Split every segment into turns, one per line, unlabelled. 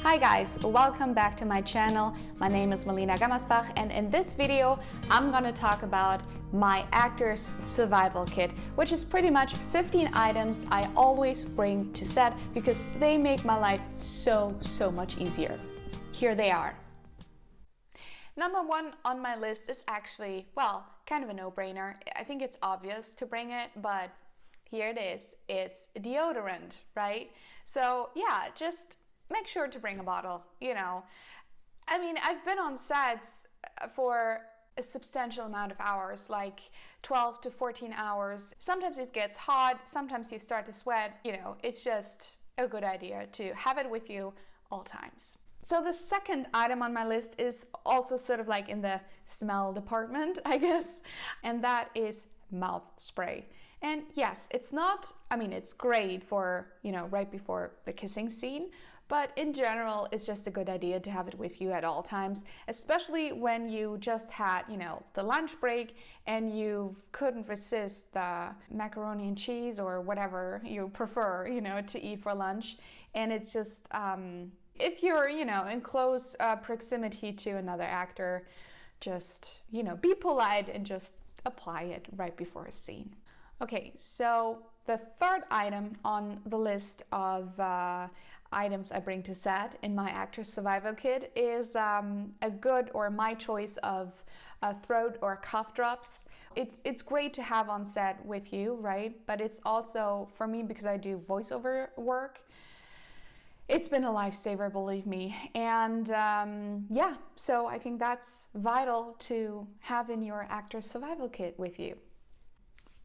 Hi guys, welcome back to my channel. My name is Melina Gammersbach, and in this video I'm gonna talk about my actor's survival kit, which is pretty much 15 items I always bring to set because they make my life so much easier. Here they are. Number one on my list is actually, well, kind of a no-brainer. I think it's obvious to bring it, but here it is. It's deodorant, right? So yeah, just make sure to bring a bottle, you know. I mean, I've been on sets for a substantial amount of hours, like 12 to 14 hours. Sometimes it gets hot, sometimes you start to sweat, you know, it's just a good idea to have it with you all times. So the second item on my list is also sort of like in the smell department, I guess, and that is mouth spray. And yes, it's not, I mean, it's great for, you know, right before the kissing scene, but in general, it's just a good idea to have it with you at all times, especially when you just had, you know, the lunch break and you couldn't resist the macaroni and cheese or whatever you prefer, you know, to eat for lunch. And it's just, if you're, you know, in close proximity to another actor, just, you know, be polite and just apply it right before a scene. Okay, so the third item on the list of items I bring to set in my actor's survival kit is a good, or my choice of throat or cough drops. It's great to have on set with you, right? But it's also, for me, because I do voiceover work, it's been a lifesaver, believe me. And yeah, so I think that's vital to have in your actor's survival kit with you.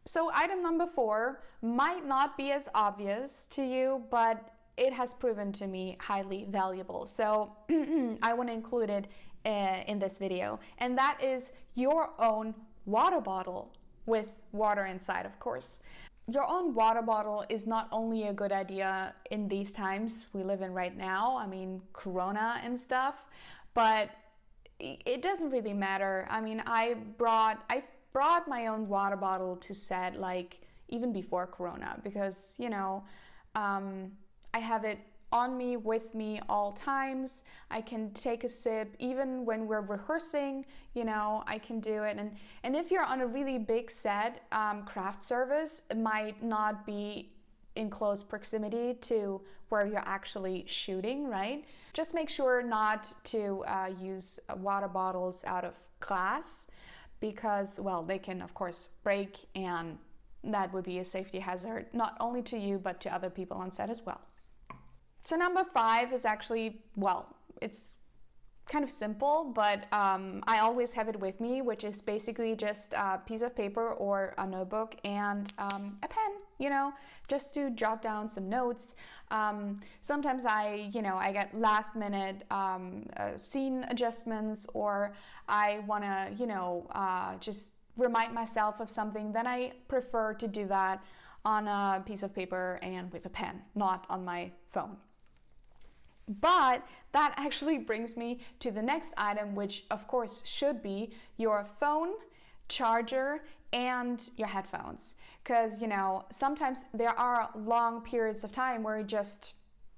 So item number 4 might not be as obvious to you, but it has proven to me highly valuable. So I want to include it in this video. And that is your own water bottle with water inside, of course. Your own water bottle is not only a good idea in these times we live in right now, I mean, Corona and stuff, but it doesn't really matter. I mean, I've brought my own water bottle to set, like, even before Corona, because, you know, I have it on me, with me all times. I can take a sip even when we're rehearsing, you know, I can do it. And if you're on a really big set, craft service might not be in close proximity to where you're actually shooting, right? Just make sure not to use water bottles out of glass, because, well, they can of course break, and that would be a safety hazard, not only to you, but to other people on set as well. So number 5 is actually, well, it's kind of simple, but I always have it with me, which is basically just a piece of paper or a notebook and a pen, you know, just to jot down some notes. Sometimes I get last minute scene adjustments, or I want to, you know, just remind myself of something. Then I prefer to do that on a piece of paper and with a pen, not on my phone. But that actually brings me to the next item, which of course should be your phone, charger, and your headphones. Because, you know, sometimes there are long periods of time where you just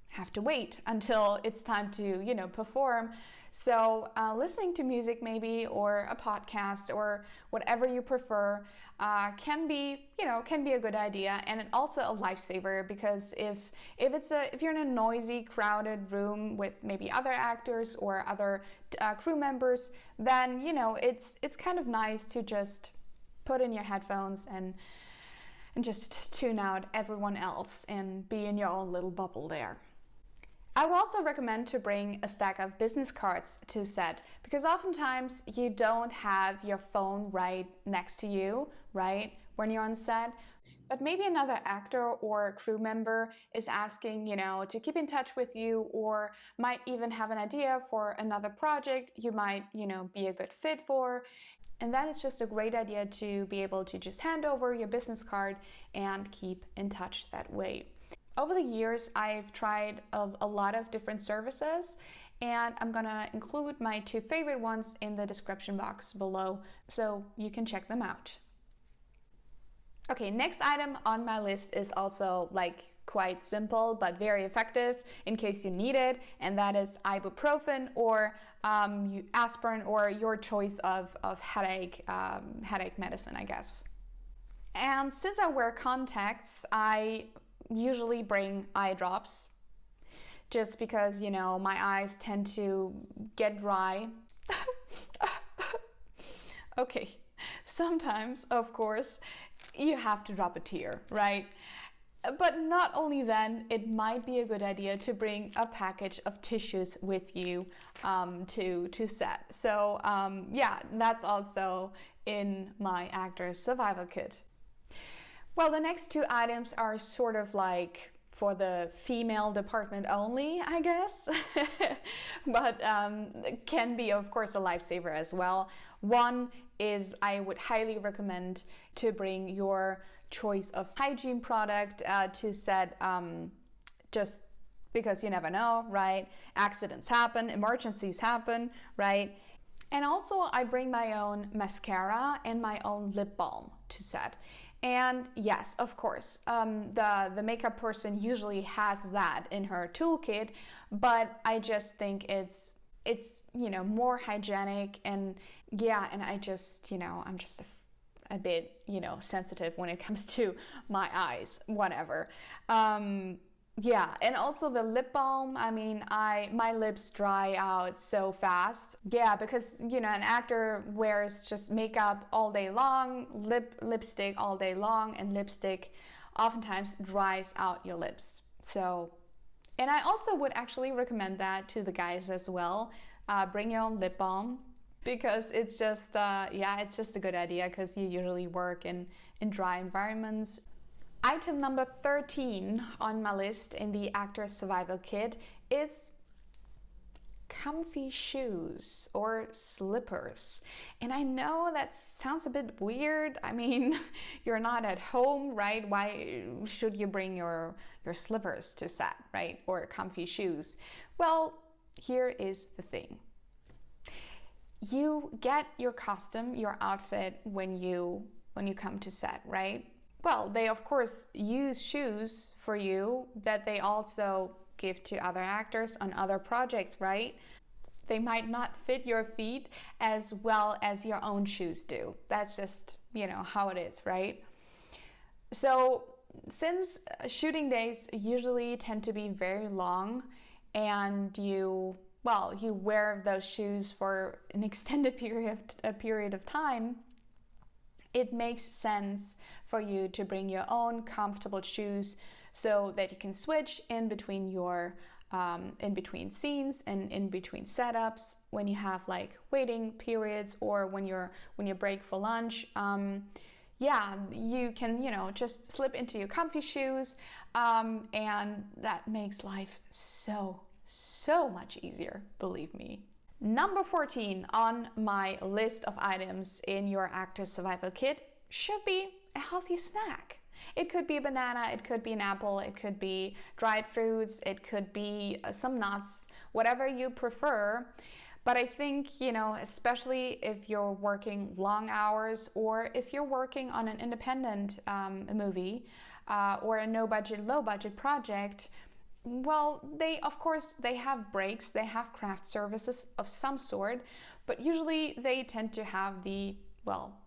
have to wait until it's time to, you know, perform. So listening to music maybe, or a podcast, or whatever you prefer, can be a good idea, and it also a lifesaver, because if you're in a noisy, crowded room with maybe other actors or other crew members, then, you know, it's kind of nice to just put in your headphones and just tune out everyone else and be in your own little bubble there. I would also recommend to bring a stack of business cards to set, because oftentimes you don't have your phone right next to you, right, when you're on set. But maybe another actor or crew member is asking, you know, to keep in touch with you, or might even have an idea for another project you might, you know, be a good fit for. And that is just a great idea to be able to just hand over your business card and keep in touch that way. Over the years, I've tried a lot of different services, and I'm gonna include my 2 favorite ones in the description box below, so you can check them out. Okay, next item on my list is also like quite simple but very effective in case you need it, and that is ibuprofen or aspirin, or your choice of headache medicine, I guess. And since I wear contacts, I usually bring eye drops, just because, you know, my eyes tend to get dry. Okay, sometimes, of course, you have to drop a tear, right? But not only then, it might be a good idea to bring a package of tissues with you to set. So yeah, that's also in my actor's survival kit. Well, the next two items are sort of like for the female department only, I guess, but can be, of course, a lifesaver as well. One is, I would highly recommend to bring your choice of hygiene product to set, just because you never know, right? Accidents happen, emergencies happen, right? And also I bring my own mascara and my own lip balm to set. And yes, of course, the makeup person usually has that in her toolkit, but I just think it's you know, more hygienic, and yeah, and I just, you know, I'm just a bit, you know, sensitive when it comes to my eyes, whatever. Yeah, and also the lip balm, I mean, my lips dry out so fast. Yeah, because, you know, an actor wears just makeup all day long, lipstick all day long, and lipstick oftentimes dries out your lips. So, and I also would actually recommend that to the guys as well. Bring your own lip balm, because it's just, yeah, it's just a good idea, because you usually work in dry environments. Item number 13 on my list in the actor's survival kit is comfy shoes or slippers. And I know that sounds a bit weird. I mean, you're not at home, right? Why should you bring your slippers to set, right? Or comfy shoes? Well, here is the thing. You get your costume, your outfit when you come to set, right? Well, they of course use shoes for you that they also give to other actors on other projects, right? They might not fit your feet as well as your own shoes do. That's just, you know, how it is, right? So since shooting days usually tend to be very long, and you wear those shoes for an extended period of time, it makes sense for you to bring your own comfortable shoes so that you can switch in between your in between scenes and in between setups, when you have like waiting periods, or when you break for lunch. Yeah, you can, you know, just slip into your comfy shoes, and that makes life so much easier, believe me. Number 14 on my list of items in your actor's survival kit should be a healthy snack. It could be a banana, it could be an apple, it could be dried fruits, it could be some nuts, whatever you prefer. But I think, you know, especially if you're working long hours, or if you're working on an independent movie or a no-budget, low-budget project, well, they have breaks, they have craft services of some sort, but usually they tend to have the, well,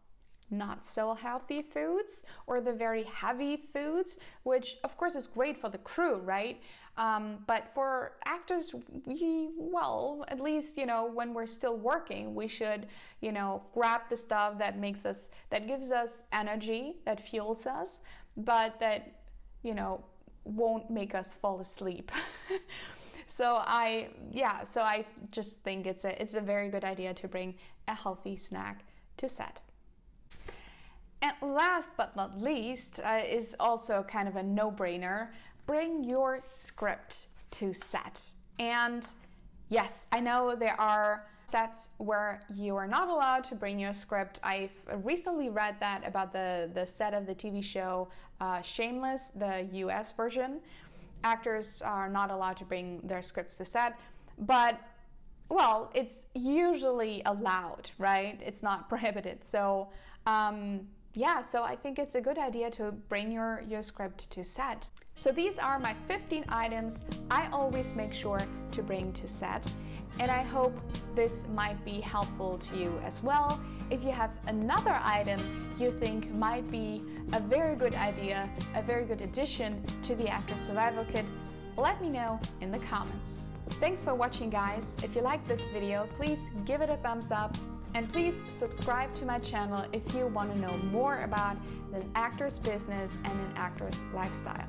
not so healthy foods, or the very heavy foods, which of course is great for the crew, right? But for actors, at least, you know, when we're still working, we should, you know, grab the stuff that gives us energy, that fuels us, but that, you know, won't make us fall asleep. So I just think it's a very good idea to bring a healthy snack to set. And last but not least, is also kind of a no-brainer: bring your script to set. And yes, I know there are sets where you are not allowed to bring your script. I've recently read that about the set of the TV show Shameless, the US version. Actors are not allowed to bring their scripts to set, but well, it's usually allowed, right? It's not prohibited. So so I think it's a good idea to bring your script to set. So these are my 15 items I always make sure to bring to set, and I hope this might be helpful to you as well. If you have another item you think might be a very good idea, a very good addition to the Actor Survival Kit, let me know in the comments. Thanks for watching, guys. If you like this video, please give it a thumbs up, and please subscribe to my channel if you want to know more about an actor's business and an actor's lifestyle.